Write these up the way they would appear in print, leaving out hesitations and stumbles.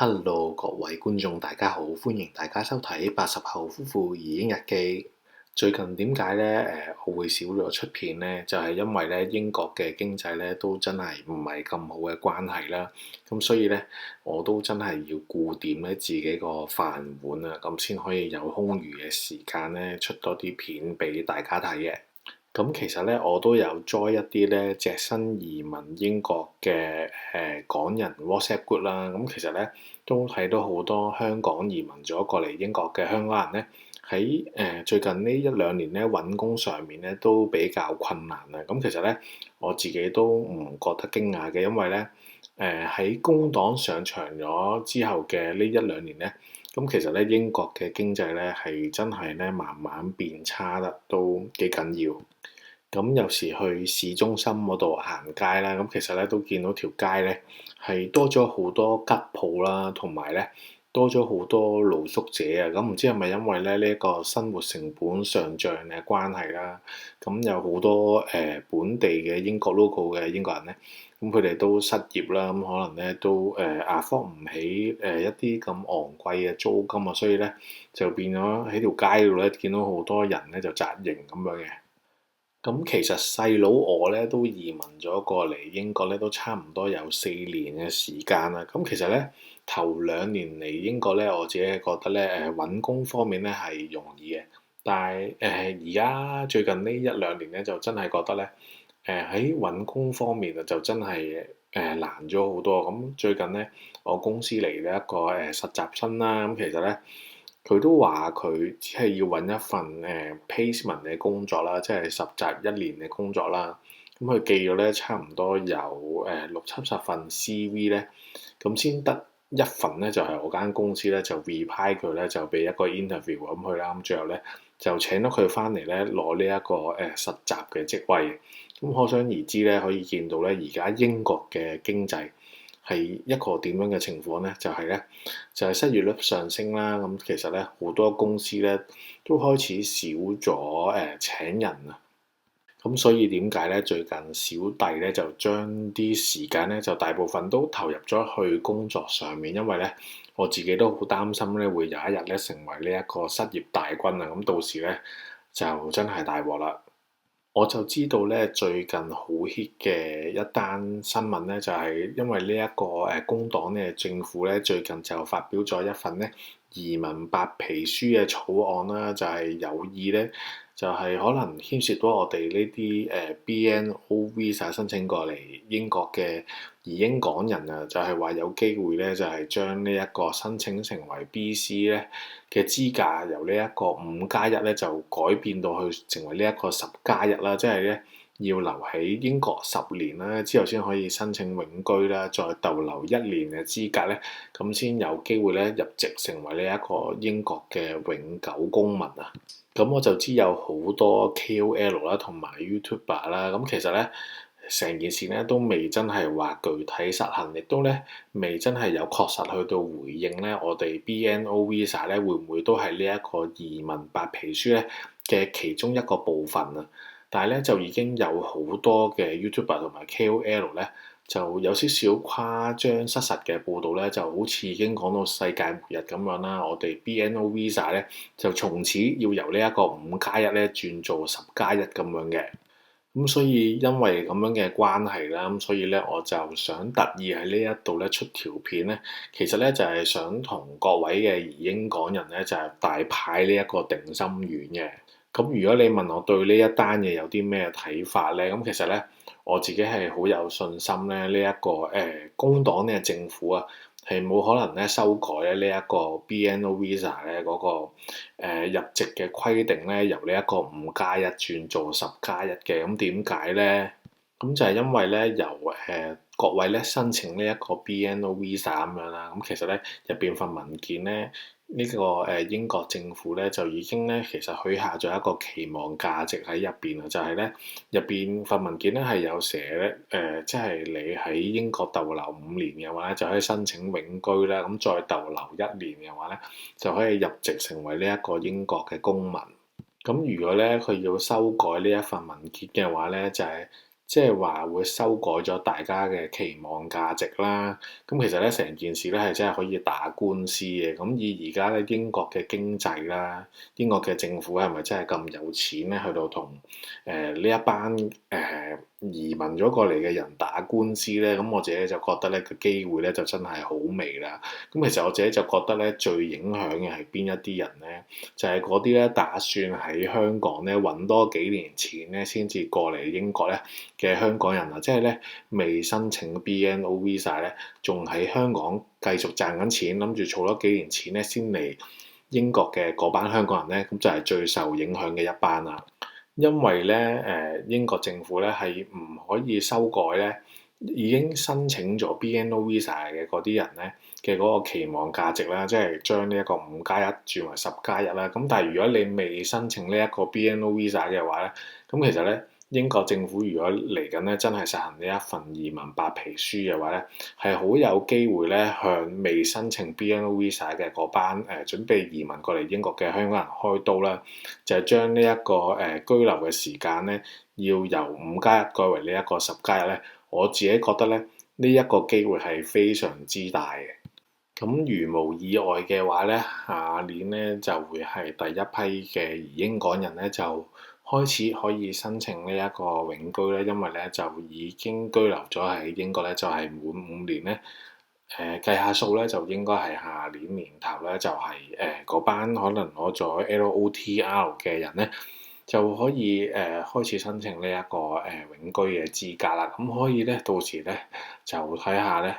Hello，各位觀眾，大家好，歡迎大家收睇80後夫婦移英日記。最近點解咧？我會少咗出片咧，就係因為咧英國嘅經濟咧都真係唔係咁好嘅關係啦。咁所以咧，我都真係要顧掂咧自己個飯碗啊，咁先可以有空餘嘅時間咧出多啲片俾大家睇嘅。咁其實咧，我都有 join 一啲咧隻身移民英國嘅港人 WhatsApp group 啦。咁其實咧都睇到好多香港移民咗過嚟英國嘅香港人咧，喺最近呢一兩年咧揾工上面咧都比較困難啊。咁其實咧我自己都唔覺得驚訝嘅，因為咧喺工黨上場咗之後嘅呢一兩年咧，咁其實咧英國嘅經濟咧係真係咧慢慢變差得都幾緊要。咁有時去市中心嗰度行街啦，咁其實咧都見到條街咧係多咗好多吉鋪啦，同埋咧多咗好多露宿者啊！咁唔知係咪因為咧呢一個生活成本上漲嘅關係啦？咁有好多本地嘅英國 local 嘅英國人咧，咁佢哋都失業啦，咁可能咧都afford 唔起一啲咁昂貴嘅租金啊，所以咧就變咗喺條街度咧見到好多人咧就紮營咁樣嘅。咁其實細佬我咧都移民咗過嚟英國咧，都差唔多有4年嘅時間啦。咁其實咧頭2年嚟英國咧，我自己覺得咧揾工方面咧係容易嘅，但係而家最近呢一兩年咧就真係覺得咧喺揾工方面啊就真係難咗好多。咁最近咧我公司嚟嘅一個實習生啦，咁其實咧，佢都話佢只係要揾一份placement 嘅工作啦，即係實習1年嘅工作啦。咁佢寄咗咧差唔多有60-70份 CV 咧，咁先得一份咧就係我間公司咧就 reply 佢咧就俾一個 interview 咁去啦。咁最後咧就請咗佢翻嚟咧攞呢一個實習嘅職位。咁可想而知咧，可以見到咧而家英國嘅經濟係一個點樣嘅情況咧？就係咧，就係失業率上升啦。咁其實咧，好多公司咧都開始少咗請人啊。咁所以點解咧？最近小弟咧就將啲時間咧就大部分都投入咗去工作上面，因為咧我自己都好擔心咧會有一日咧成為呢一個失業大軍啊。咁到時咧就真係大鑊啦。我就知道咧，最近好 hit 嘅一單新聞咧，就係因為呢一個工黨嘅政府咧，最近就發表咗一份咧移民白皮書嘅草案啦，就係有意咧，就係可能牽涉到我哋呢啲BNO Visa 申請過嚟英國嘅移英港人啊，就係話有機會咧，就係將呢一個申請成為 BC 咧嘅資格由呢一個5+1咧就改變到去成為呢一個10+1啦，即係咧要留喺英國10年啦，之後先可以申請永居啦，再逗留1年嘅資格咧，咁先有機會咧入籍成為呢一個英國嘅永久公民啊！咁我就知有好多 KOL 啦，同埋 YouTuber 啦，咁其實咧成件事咧都未真係話具體實行，亦都咧未真係有確實去到回應咧，我哋 BNO Visa 咧會唔會都係呢一個移民白皮書咧嘅其中一個部分啊？但係咧就已經有好多嘅 YouTuber 同埋 KOL 咧，就有少少誇張失實嘅報導咧，就好似已經講到世界末日咁樣啦。我哋 BNO Visa 咧就從此要由呢一個5+1咧轉做10+1咁樣嘅。咁所以因為咁樣嘅關係啦，咁所以咧我就想特意喺呢一度咧出條片咧，其實咧就係想同各位嘅移英港人咧就係大派呢一個定心丸嘅。咁如果你問我對呢一單嘢有啲咩睇法咧，咁其實咧我自己係好有信心咧，呢一個工黨嘅政府啊，係冇可能咧修改咧呢一個 BNO Visa 咧嗰個入籍嘅規定咧，由呢一個5+1轉做10+1嘅。咁點解咧？咁就係因為咧由各位咧申請呢一個 BNO Visa 咁樣啦。咁其實咧入邊份文件咧。呢個英國政府咧就已經咧其實許下咗一個期望價值喺入邊啊，就係咧入邊份文件咧係有寫咧即係你喺英國逗留5年嘅話咧就可以申請永居啦，咁再逗留1年嘅話咧就可以入籍成為呢一個英國嘅公民。咁如果咧佢要修改呢一份文件嘅話咧，就係即係話會修改咗大家嘅期望價值啦。咁其實咧成件事咧係真係可以打官司嘅。咁以而家咧英國嘅經濟啦，英國嘅政府係咪真係咁有錢咧？去到同呢一班移民咗過嚟嘅人打官司咧？咁我自己就覺得咧個機會咧就真係好微啦。咁其實我自己就覺得咧最影響嘅係邊一啲人咧？就係嗰啲咧打算喺香港咧揾多幾年錢咧先至過嚟英國咧嘅香港人啊，即係咧未申請 BNO Visa 咧，仲喺香港繼續賺緊錢，諗住儲多幾年錢咧先嚟英國嘅嗰班香港人咧，咁就係最受影響嘅一班啦。因為咧英國政府咧係唔可以修改咧已經申請咗 BNO Visa 嘅嗰啲人咧嘅嗰個期望價值啦，即係將呢一個5+1轉為10+1啦。咁但係如果你未申請呢一個 BNO Visa 嘅話咧，咁其實咧英國政府如果嚟緊咧真係實行呢一份移民白皮書嘅話咧，係好有機會咧向未申請 BNO Visa 嘅嗰班準備移民過嚟英國嘅香港人開刀啦，就係將呢一個居留嘅時間咧要由5+1改為呢一個10+1咧。我自己覺得咧，呢一個機會係非常之大嘅。咁如無意外嘅話咧，下年咧就會係第一批嘅移英港人咧就開始可以申請呢一個永居咧，因為咧就已經居留咗喺英國咧，就係滿5年咧。計下數咧，就應該係下年年頭咧，就係嗰班可能攞咗 LOTR 嘅人咧，就可以開始申請呢一個永居嘅資格啦。咁可以咧，到時咧就睇下咧，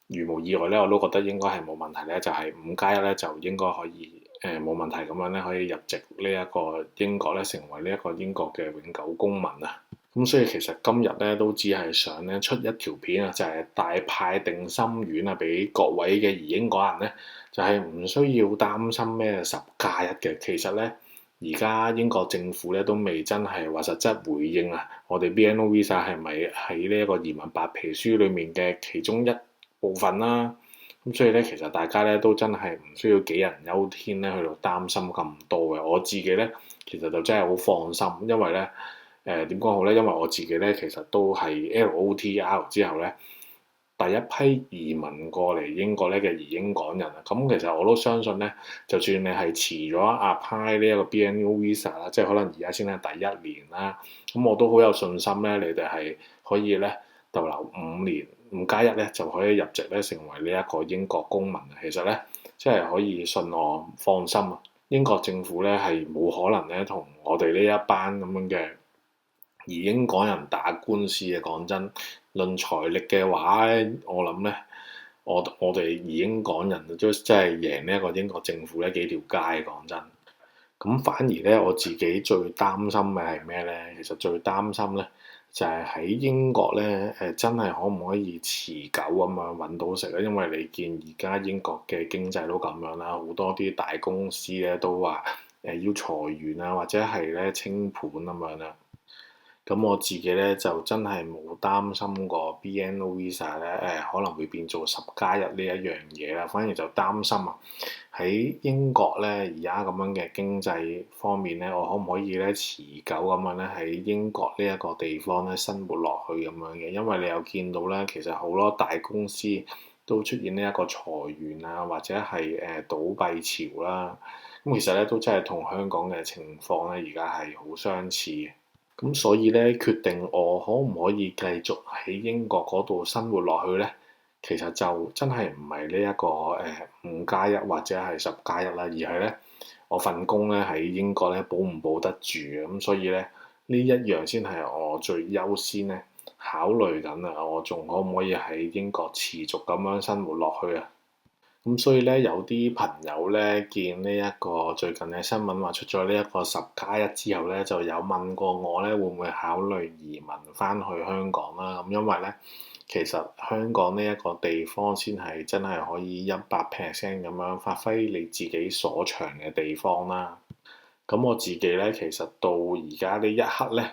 如無意外咧，我都覺得應該係冇問題咧，就係5+1咧就應該可以冇問題咁樣咧，可以入籍呢一個英國咧，成為呢一個英國嘅永久公民啊。咁所以其實今日咧都只係想咧出一條片啊，就係大派定心丸啊，俾各位嘅移英港人咧，就係唔需要擔心咩10+1嘅。其實咧，而家英國政府咧都未真係話實質回應啊，我哋 BNO Visa 係咪喺呢一個移民白皮書裡面嘅其中一部分啦？咁所以咧，其實大家咧都真係唔需要杞人憂天咧，去到擔心咁多嘅。我自己咧其實就真係好放心，因為咧。點講好咧？因為我自己咧，其實都係 LOTR 之後咧，第一批移民過嚟英國咧嘅移英港人啊。咁其實我都相信咧，就算你係遲咗 apply 呢一個 BNO Visa 啦，即係可能而家先係第一年啦，咁我都好有信心咧，你哋係可以咧逗留5年，5+1咧就可以入籍咧成為呢一個英國公民。其實咧，即係可以信我放心啊！英國政府咧係冇可能咧同我哋呢一班咁樣嘅移英港人打官司嘅。講真，論財力嘅話咧，我諗咧，我哋移英港人都真係贏呢一個英國政府咧幾條街。講真，咁反而咧我自己最擔心嘅係咩咧？其實最擔心咧就係喺英國咧真係可唔可以持久咁樣揾到食咧？因為你見而家英國嘅經濟都咁樣啦，好多啲大公司咧都話要裁員啊，或者係咧清盤咁樣啦。咁我自己咧就真係冇擔心過 BNO Visa 咧可能會變做10+1呢一樣嘢啦，反而就擔心啊喺英國咧而家咁樣嘅經濟方面咧，我可唔可以咧持久咁樣咧喺英國呢一個地方咧生活落去咁樣嘅？因為你又見到咧，其實好多大公司都出現呢一個裁員啊，或者係倒閉潮啦。咁其實咧都真係同香港嘅情況咧而家係好相似嘅。咁所以咧，決定我可唔可以繼續喺英國嗰度生活落去咧，其實就真係唔係呢一個5+1或者係10+1啦，而係咧我份工咧喺英國咧保唔保得住嘅。咁所以咧呢一樣先係我最優先咧考慮緊啊，我仲可唔可以喺英國持續咁樣生活落去啊？咁所以咧，有啲朋友咧見呢一個最近嘅新聞話出咗呢一個10+1之後咧，就有問過我咧會唔會考慮移民翻去香港啦。咁因為咧，其實香港呢一個地方先係真係可以100%咁樣發揮你自己所長嘅地方啦。咁我自己咧，其實到而家呢一刻咧，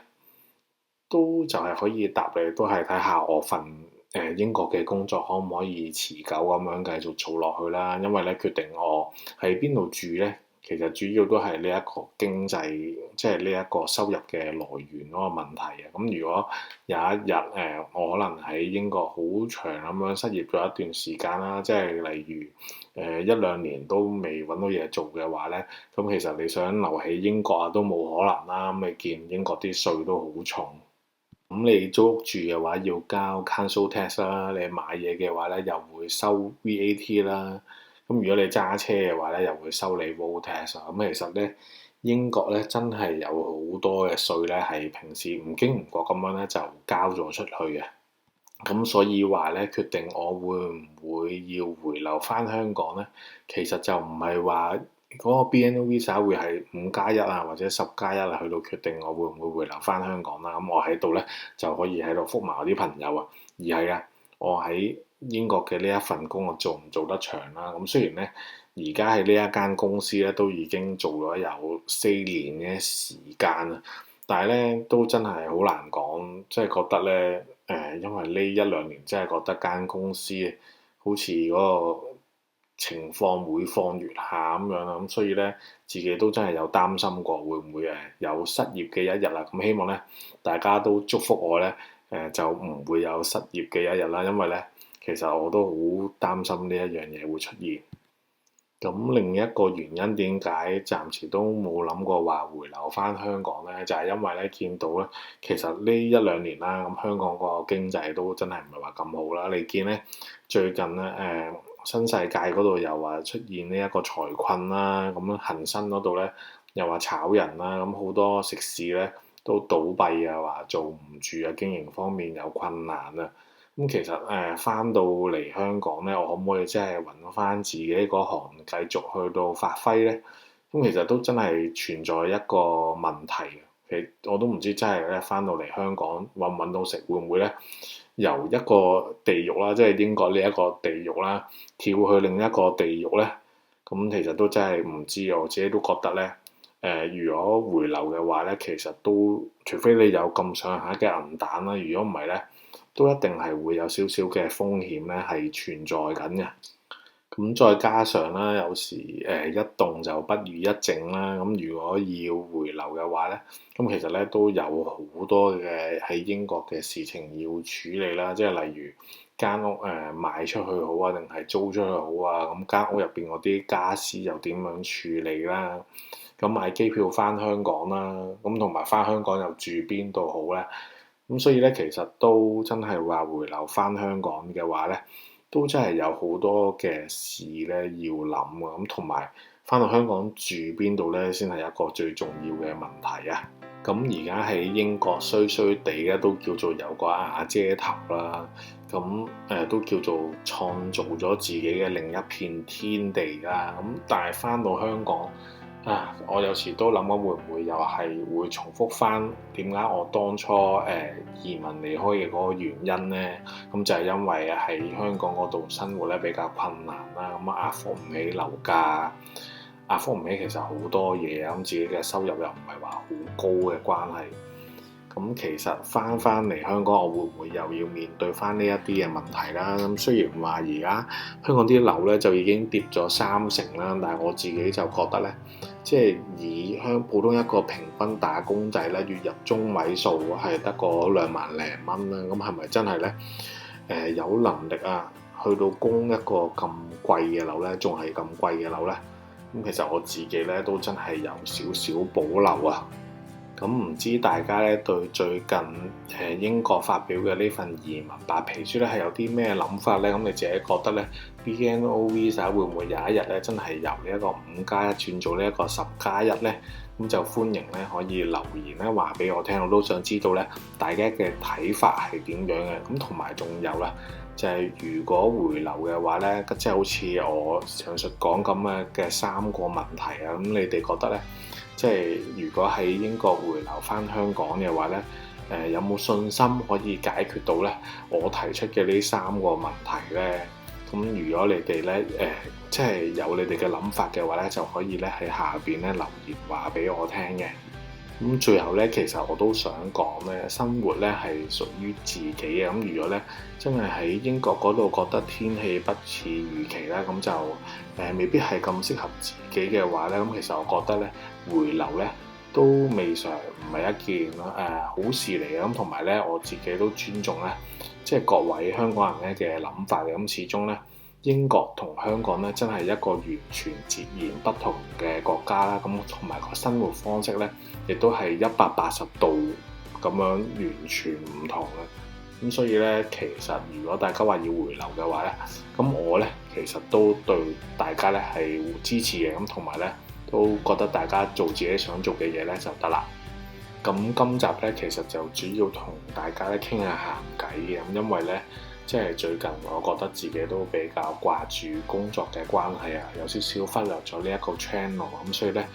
都就係可以答你，都係睇下我份英國嘅工作可唔可以持久咁樣繼續做落去啦。因為咧決定我喺邊度住咧，其實主要都係呢一個經濟，即係呢一個收入嘅來源嗰個問題啊。咁如果有一日我可能喺英國好長咁樣失業咗一段時間啦，即係例如一兩年都未揾到嘢做嘅話咧，咁其實你想留喺英國啊都冇可能啦。咁你見英國啲稅都好重，咁你租屋住嘅話要交 Council Tax 啦，你買嘢嘅話咧又會收 VAT 啦。咁如果你揸車嘅話咧，又會收你 road tax 啊。咁其實咧，英國咧真係有好多嘅稅咧，係平時唔經唔覺咁樣咧就交咗出去嘅。咁所以話咧，決定我會唔會要回流翻香港咧，其實就唔係話嗰個 BNO Visa 會係5+1啊，或者10+1啊，去到決定我會唔會回流翻香港啦。咁我喺度咧就可以喺度覆埋我啲朋友啊，而係啊，我喺英國嘅呢一份工我做唔做得長啦？咁雖然咧，而家喺呢一間公司咧都已經做咗有4年嘅時間啦，但係咧都真係好難講，即係覺得咧因為呢一兩年真係覺得間公司好似嗰個情況每況愈下咁樣啦，咁所以咧自己都真係有擔心過會唔會有失業嘅一日啦。咁希望咧大家都祝福我咧就唔會有失業嘅一日啦，因為咧。其實我都好擔心呢一樣嘢會出現。咁另一個原因點解暫時都冇諗過話回流翻香港咧？就係因為咧見到咧，其實呢一兩年啦，咁香港個經濟都真係唔係話咁好啦。你見咧最近咧新世界嗰度又話出現呢一個財困啦，咁恒生嗰度咧又話炒人啦，咁好多食肆咧都倒閉啊，話做唔住啊，經營方面有困難啊。咁其實翻到嚟香港咧，我可唔可以即係揾翻自己嗰行繼續去到發揮咧？咁其實都真係存在一個問題嘅。其實我都唔知真係咧翻到嚟香港揾唔揾到食，會唔會咧由一個地獄啦，即係英國呢一個地獄啦，跳去另一個地獄咧？咁其實都真係唔知，我自己都覺得咧。如果回流嘅話咧，其實都除非你有咁上下嘅銀彈啦，如果唔係咧，都一定係會有少少嘅風險咧係存在緊嘅。咁再加上啦，有時一動就不如一靜啦。咁如果要回流嘅話咧，咁其實咧都有好多嘅喺英國嘅事情要處理啦，即係例如間屋賣出去好啊，定係租出去好啊？咁間屋入邊嗰啲家私又點樣處理啦？咁買機票翻香港啦，咁同埋翻香港又住邊度好咧？咁所以咧，其實都真係話回流翻香港嘅話咧，都真係有好多嘅事咧要諗啊！咁同埋翻到香港住邊度咧，先係一個最重要嘅問題啊！咁而家喺英國衰衰地咧，都叫做有個瓦遮頭啦，咁都叫做創造咗自己嘅另一片天地啦。咁但係翻到香港，我有時都諗緊會唔會又係會重複翻點解我當初移民離開嘅嗰個原因咧？咁就係因為喺香港嗰度生活咧比較困難啦，咁壓服唔起樓價，壓服唔起其實好多嘢啊，咁自己嘅收入又唔係話好高嘅關係。咁其實翻嚟香港，我會唔會又要面對翻呢一啲嘅問題啦？咁雖然話而家香港啲樓咧就已經跌咗30%啦，但係我自己就覺得咧，即係以普通一個平均打工仔咧，月入中位數係得個2萬零蚊啦。咁係咪真係咧有能力啊，去到供一個咁貴嘅樓咧，仲係咁貴嘅樓咧？咁其實我自己咧都真係有少少保留啊。咁唔知大家咧對最近英國發表嘅呢份移民白皮書咧係有啲咩諗法咧？咁你自己覺得咧 BNO Visa 會唔會有一日咧真係由呢一個5+1轉做呢一個10+1咧？咁就歡迎咧可以留言咧話俾我聽，我都想知道咧大家嘅睇法係點樣嘅。咁同埋仲有啦，就係如果回流嘅話咧，即係好似我上述講咁嘅3個問題啊，咁你哋覺得咧？即係如果喺英國回流翻香港嘅話咧，有冇信心可以解決到咧我提出嘅呢3個問題咧？咁如果你哋咧即係有你哋嘅諗法嘅話咧，就可以咧喺下邊咧留言話俾我聽嘅。咁最後咧，其實我都想講咧，生活咧係屬於自己嘅。咁如果咧真係喺英國嗰度覺得天氣不似預期啦，咁就未必係咁適合自己嘅話咧，咁其實我覺得咧回流咧都未嘗唔係一件好事嚟嘅。咁同埋咧我自己都尊重咧，即係各位香港人咧嘅諗法嘅。咁始終咧英國同香港咧真係一個完全截然不同嘅國家啦。咁同埋個生活方式咧，亦都係180度咁樣完全唔同嘅。咁所以咧，其實如果大家話要回流嘅話咧，咁我咧其實都對大家咧係支持嘅。咁同埋咧都覺得大家做自己想做嘅嘢咧就得啦。咁今集咧其實就主要同大家咧傾下閒偈嘅。咁因為咧即係最近我覺得自己都比較掛住工作嘅關係啊，有少少忽略咗呢一個 channel。咁所以咧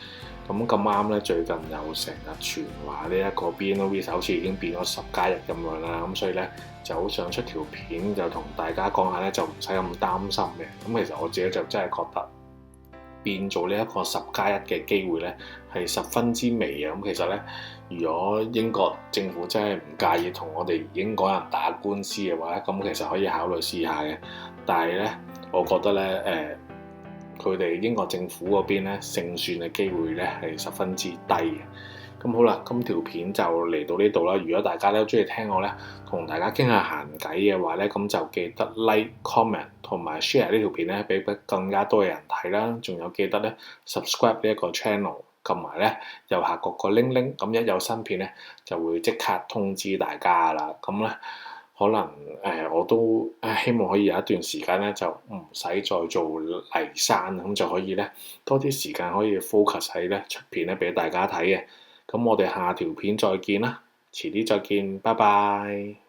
咁啱咧，最近又成日傳話呢一個 BNO Visa 好似已經變咗10+1咁樣啦。咁所以咧就好想出條片就同大家講下咧，就唔使咁擔心嘅。咁其實我自己就真係覺得變做呢一個10+1嘅機會咧係十分之微嘅。咁其實咧，如果英國政府真係唔介意同我哋英國人打官司嘅話咧，咁其實可以考慮試下嘅。但係咧，我覺得咧佢哋英國政府嗰邊咧勝算嘅機會咧係十分之低嘅。咁好啦，今條片就嚟到呢度啦。如果大家都中意聽我咧同大家傾下閒偈嘅話咧，咁就記得 like、comment 同埋 share 呢條片咧，俾更加多嘅人睇啦。仲有記得咧 subscribe 呢一個 channel，撳埋咧右下角個鈴鈴，咁一有新片咧就會即刻通知大家啦。咁咧可能我都希望可以有一段時間咧就唔使再做泥山，咁就可以咧多啲時間可以 focus 喺咧出片咧俾大家睇嘅。咁我哋下條片再見啦，遲啲再見，拜拜。